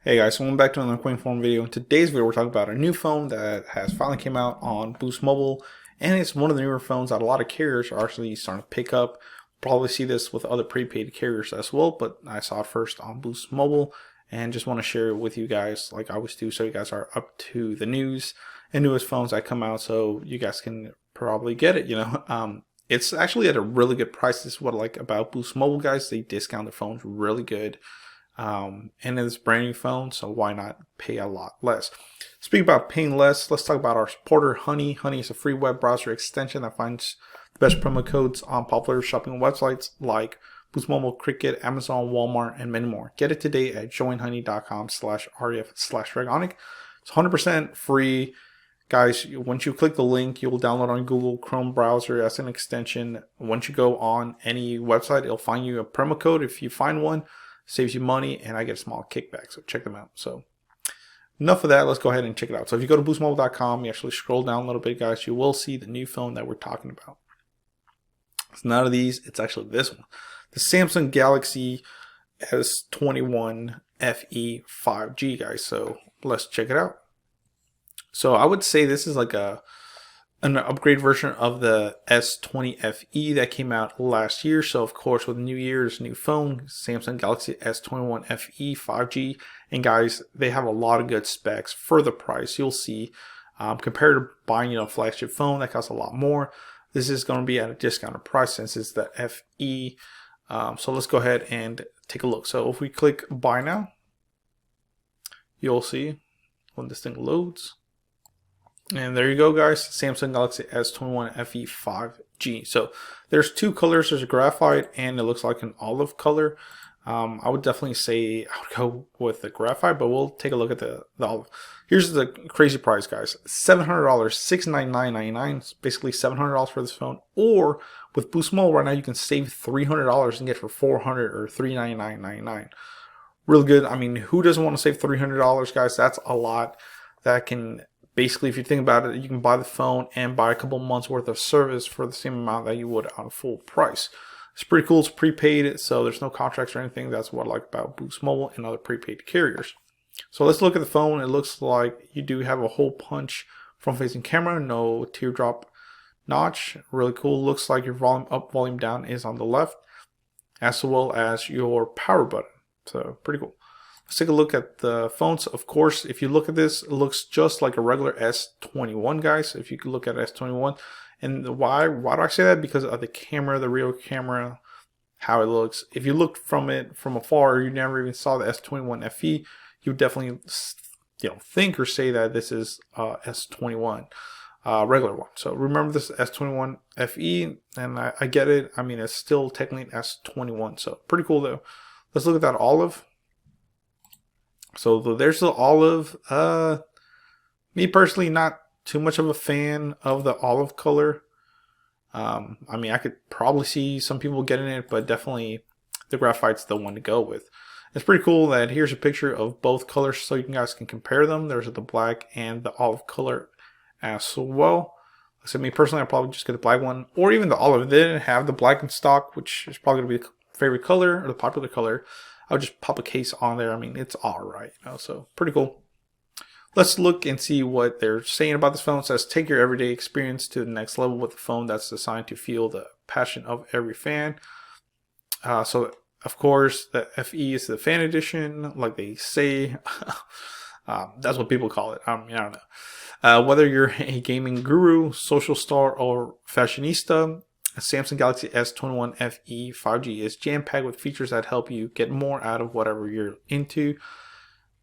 Hey guys, so welcome back to another Coin Forum video. In today's video, we're talking about a new phone that has finally came out on Boost Mobile, and it's one of the newer phones that a lot of carriers are actually starting to pick up. Probably see this with other prepaid carriers as well, but I saw it first on Boost Mobile, and just want to share it with you guys like I always do, so you guys are up to the news and newest phones that come out, so you guys can probably get it. It's actually at a really good price. This is what I like about Boost Mobile, guys. They discount the phones really good. And it's a brand new phone, so why not pay a lot less? Speaking about paying less, let's talk about our supporter, Honey. Honey is a free web browser extension that finds the best promo codes on popular shopping websites like Boost Mobile, Cricket, Amazon, Walmart, and many more. Get it today at joinhoney.com/ref/Regonic. It's 100% free. Guys, once you click the link, you'll download on Google Chrome browser as an extension. Once you go on any website, it'll find you a promo code. If you find one, saves you money, and I get a small kickback, so check them out. So enough of that, let's go ahead and check it out. So if you go to boostmobile.com, you actually scroll down a little bit, guys, you will see the new phone that we're talking about. It's none of these, it's actually this one, the Samsung Galaxy S21 FE 5G, guys. So let's check it out. So I would say this is like an upgrade version of the S20 FE that came out last year. So of course, with New Year's new phone, Samsung Galaxy S21 FE 5G, and guys, they have a lot of good specs for the price. You'll see, compared to buying a flagship phone that costs a lot more, this is going to be at a discounted price since it's the FE. So let's go ahead and take a look. So if we click buy now, you'll see when this thing loads. And there you go, guys, Samsung Galaxy S21 FE 5G. So there's two colors. There's a graphite and it looks like an olive color. I would definitely say I would go with the graphite, but we'll take a look at the olive. Here's the crazy price, guys. $700, $699.99. It's basically $700 for this phone. Or with Boost Mobile right now, you can save $300 and get it for $400 or $399.99. Really good. I mean, who doesn't want to save $300, guys? That's a lot. That can... Basically, if you think about it, you can buy the phone and buy a couple months worth of service for the same amount that you would on full price. It's pretty cool. It's prepaid, so there's no contracts or anything. That's what I like about Boost Mobile and other prepaid carriers. So let's look at the phone. It looks like you do have a hole punch front-facing camera, no teardrop notch. Really cool. Looks like your volume up, volume down is on the left, as well as your power button. So pretty cool. Let's take a look at the phones. Of course, if you look at this, it looks just like a regular S21, guys. If you could look at S21. And why do I say that? Because of the camera, the rear camera, how it looks. If you looked from it from afar, you never even saw the S21 FE, you would definitely think or say that this is S21, regular one. So remember, this S21 FE, and I get it. I mean, it's still technically an S21, so pretty cool though. Let's look at that olive. So there's the olive. Me personally, not too much of a fan of the olive color. I mean, I could probably see some people getting it, but definitely the graphite's the one to go with. It's pretty cool that here's a picture of both colors so you guys can compare them. There's the black and the olive color as well. So me personally, I'll probably just get the black one, or even the olive. They didn't have the black in stock, which is probably going to be the favorite color or the popular color. I'll just pop a case on there. I mean, it's all right, so pretty cool. Let's look and see what they're saying about this phone. It says, take your everyday experience to the next level with a phone that's designed to feel the passion of every fan. So, of course, the FE is the fan edition, like they say. That's what people call it. I don't know. Whether you're a gaming guru, social star, or fashionista, a Samsung Galaxy S21 FE 5G is jam-packed with features that help you get more out of whatever you're into.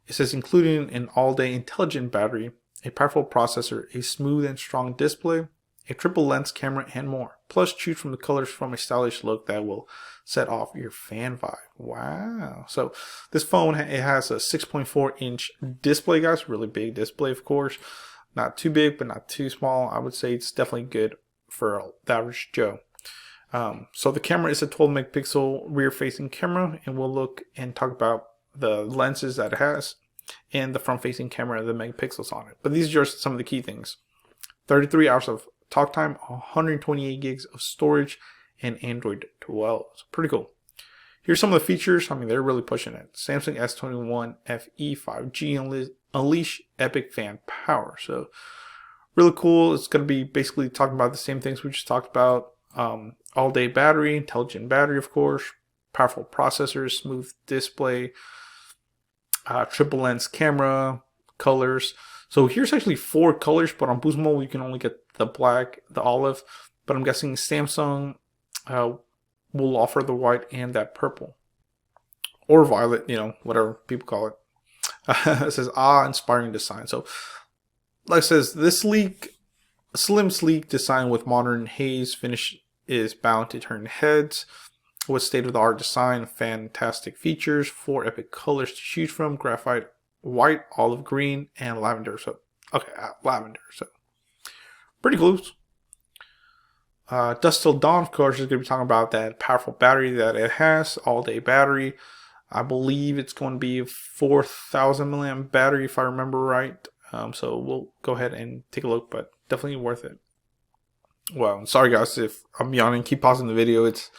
It says including an all-day intelligent battery, a powerful processor, a smooth and strong display, a triple lens camera, and more. Plus, choose from the colors from a stylish look that will set off your fan vibe. Wow. So this phone, it has a 6.4-inch display, guys. Really big display, of course. Not too big, but not too small. I would say it's definitely good for the average Joe. So the camera is a 12 megapixel rear facing camera, and we'll look and talk about the lenses that it has and the front facing camera, the megapixels on it. But these are just some of the key things. 33 hours of talk time, 128 gigs of storage, and Android 12. So pretty cool. Here's some of the features. I mean, they're really pushing it. Samsung S21 FE 5G unleash epic fan power. So really cool. It's going to be basically talking about the same things we just talked about. All day battery, intelligent battery, of course, powerful processors, smooth display, triple lens camera, colors. So here's actually 4 colors, but on boost mode you can only get the black, the olive, but I'm guessing Samsung will offer the white and that purple or violet, you know, whatever people call it. It says inspiring design. So like it says, this slim sleek design with modern haze finish is bound to turn heads. With state-of-the-art design, fantastic features, 4 epic colors to choose from: graphite, white, olive green, and lavender. So okay, lavender. So pretty close. Dusk Till Dawn, of course, is going to be talking about that powerful battery that it has, all-day battery. I believe it's going to be a 4,000 milliamp battery, if I remember right. So we'll go ahead and take a look, but definitely worth it. Well, sorry guys if I'm yawning. Keep pausing the video. It's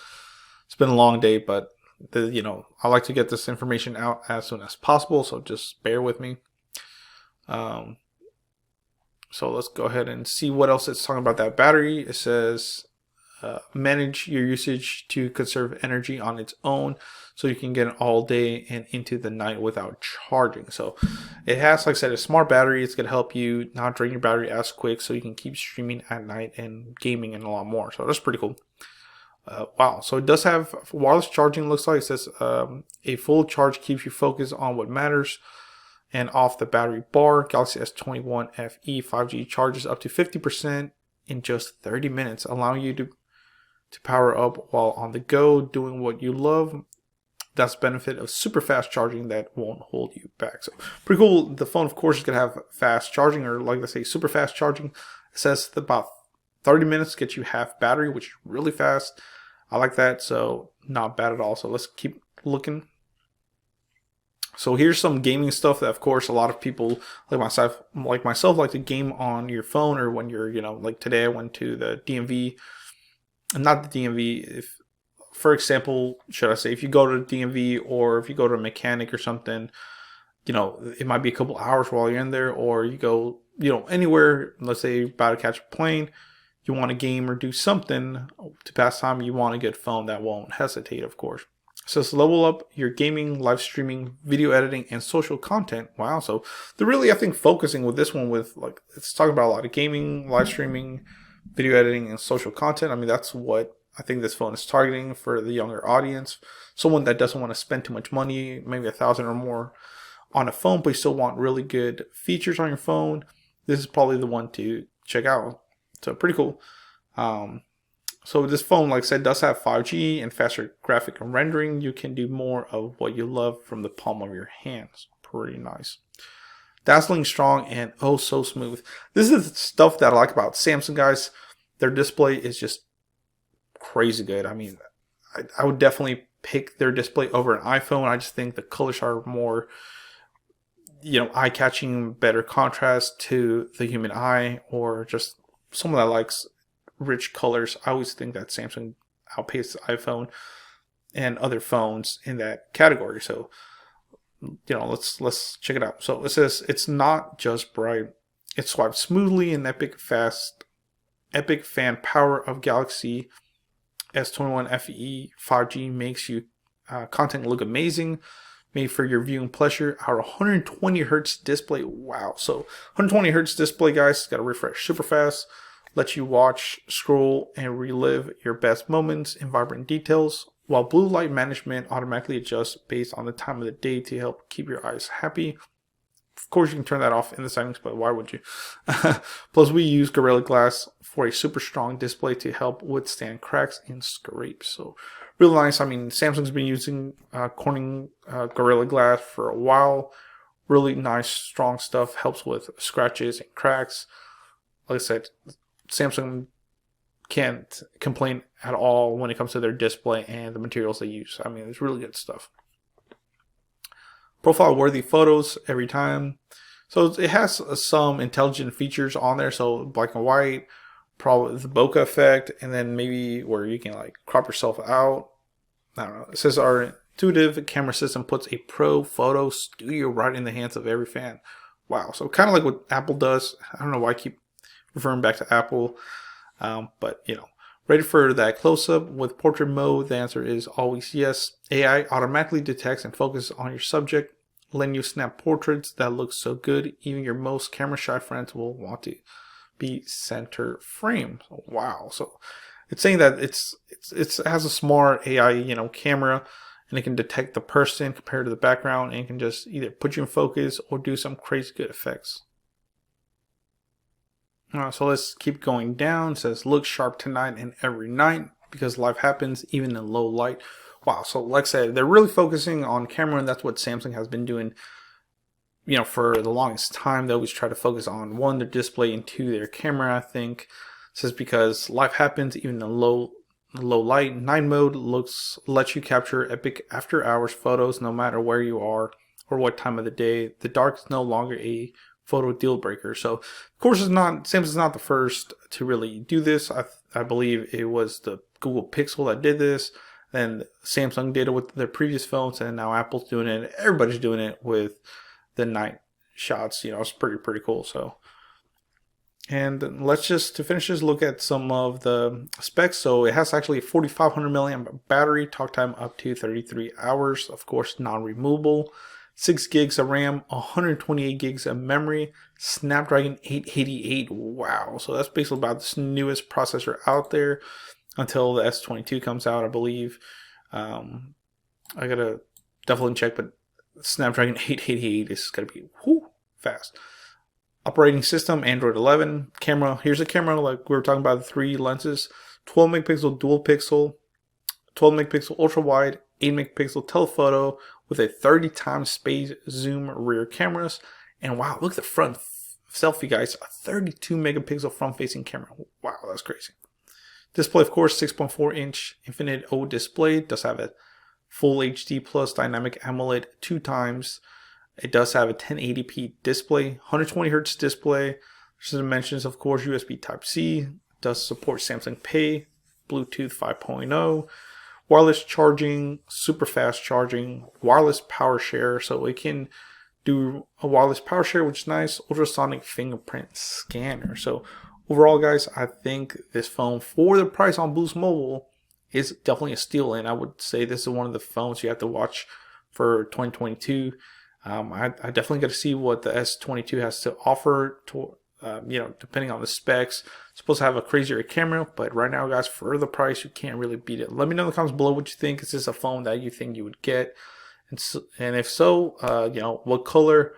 been a long day, but I like to get this information out as soon as possible, so just bear with me. So let's go ahead and see what else it's talking about that battery. It says manage your usage to conserve energy on its own, so you can get it all day and into the night without charging. So it has, like I said, a smart battery. It's going to help you not drain your battery as quick, so you can keep streaming at night and gaming and a lot more. So that's pretty cool. Wow. So it does have wireless charging, looks like. It says a full charge keeps you focused on what matters. And off the battery bar, Galaxy S21 FE 5G charges up to 50% in just 30 minutes, allowing you to power up while on the go, doing what you love. That's the benefit of super fast charging that won't hold you back. So pretty cool. The phone, of course, is going to have fast charging, or like I say, super fast charging. It says about 30 minutes gets you half battery, which is really fast. I like that, so not bad at all. So let's keep looking. So here's some gaming stuff that, of course, a lot of people like myself like to game on your phone, or when you're, like today I went to the DMV, not the DMV. If, for example, should I say, if you go to the DMV or if you go to a mechanic or something, it might be a couple hours while you're in there, or you go, anywhere. Let's say you're about to catch a plane. You want to game or do something to pass time, you want a good phone that won't hesitate, of course. So it's level up your gaming, live streaming, video editing, and social content. Wow. So they're really, I think, focusing with this one with, like, it's talking about a lot of gaming, live streaming, video editing, and social content. I mean, that's what I think this phone is targeting for the younger audience. Someone that doesn't want to spend too much money, maybe $1,000 or more on a phone, but you still want really good features on your phone. This is probably the one to check out. So pretty cool. So this phone, like I said, does have 5G and faster graphic and rendering. You can do more of what you love from the palm of your hands. Pretty nice. Dazzling strong and oh so smooth. This is the stuff that I like about Samsung, guys. Their display is just crazy good. I mean, I would definitely pick their display over an iPhone. I just think the colors are more, eye-catching, better contrast to the human eye, or just someone that likes rich colors. I always think that Samsung outpaces iPhone and other phones in that category. So, let's check it out. So it says it's not just bright. It swipes smoothly, and epic fan power of Galaxy S21 FE 5G makes you content look amazing, made for your viewing pleasure. Our 120 hertz display. Wow. So 120 hertz display, guys, got to refresh super fast. Lets you watch, scroll, and relive your best moments in vibrant details, while blue light management automatically adjusts based on the time of the day to help keep your eyes happy. Of course, you can turn that off in the settings, but why would you? Plus, we use Gorilla Glass for a super strong display to help withstand cracks and scrapes. So, really nice. I mean, Samsung's been using Corning Gorilla Glass for a while. Really nice, strong stuff. Helps with scratches and cracks. Like I said, Samsung can't complain at all when it comes to their display and the materials they use. I mean, it's really good stuff. Profile worthy photos every time. So it has some intelligent features on there. So black and white, probably the bokeh effect, and then maybe where you can like crop yourself out. I don't know. It says our intuitive camera system puts a pro photo studio right in the hands of every fan. Wow. So kind of like what Apple does. I don't know why I keep referring back to Apple. But you know, ready for that close-up with portrait mode? The answer is always yes. AI automatically detects and focuses on your subject, letting you snap portraits that look so good even your most camera shy friends will want to be center frame. Wow. So it's saying that it has a smart AI, you know, camera, and it can detect the person compared to the background, and it can just either put you in focus or do some crazy good effects. So let's keep going down. It says look sharp tonight and every night because life happens even in low light. Wow. So like I said, they're really focusing on camera, and that's what Samsung has been doing, you know, for the longest time. They always try to focus on one, their display, and two, their camera. I think it says because life happens even in low light. Night mode lets you capture epic after hours photos no matter where you are or what time of the day. The dark is no longer a photo deal breaker. So of course Samsung's not the first to really do this. I believe it was the Google Pixel that did this, then Samsung did it with their previous phones, and now Apple's doing it. Everybody's doing it with the night shots. You know, it's pretty cool. So, and let's just to finish this look at some of the specs. So it has actually a 4500 milliamp battery, talk time up to 33 hours, of course non-removable, 6 gigs of RAM, 128 gigs of memory, Snapdragon 888. Wow. So that's basically about the newest processor out there until the S22 comes out, I believe. I gotta definitely check, but Snapdragon 888 is gonna be fast. Operating system, Android 11. Camera, here's a camera like we were talking about, the 3 lenses. 12 megapixel dual pixel, 12 megapixel ultra wide, 8 megapixel telephoto with a 30 times space zoom rear cameras. And wow, look at the front selfie, guys. A 32 megapixel front facing camera. Wow, that's crazy. Display, of course, 6.4 inch Infinite O display. Does have a full HD plus dynamic AMOLED 2 times. It does have a 1080p display, 120 Hz display. There's dimensions, of course, USB Type-C. Does support Samsung Pay, Bluetooth 5.0, wireless charging, super fast charging, wireless power share. So it can do a wireless power share, which is nice. Ultrasonic fingerprint scanner. So overall, guys, I think this phone for the price on Boost Mobile is definitely a steal, and I would say this is one of the phones you have to watch for 2022. I definitely got to see what the S22 has to offer. You know, depending on the specs, it's supposed to have a crazier camera, but right now, guys, for the price, you can't really beat it. Let me know in the comments below what you think. Is this a phone that you think you would get, and if so, you know, what color?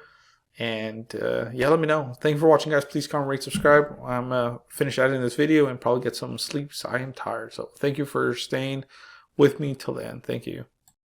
And yeah, let me know. Thank you for watching, guys. Please comment, rate, subscribe. I'm finish editing this video and probably get some sleep. So I am tired. So thank you for staying with me till the end. Thank you.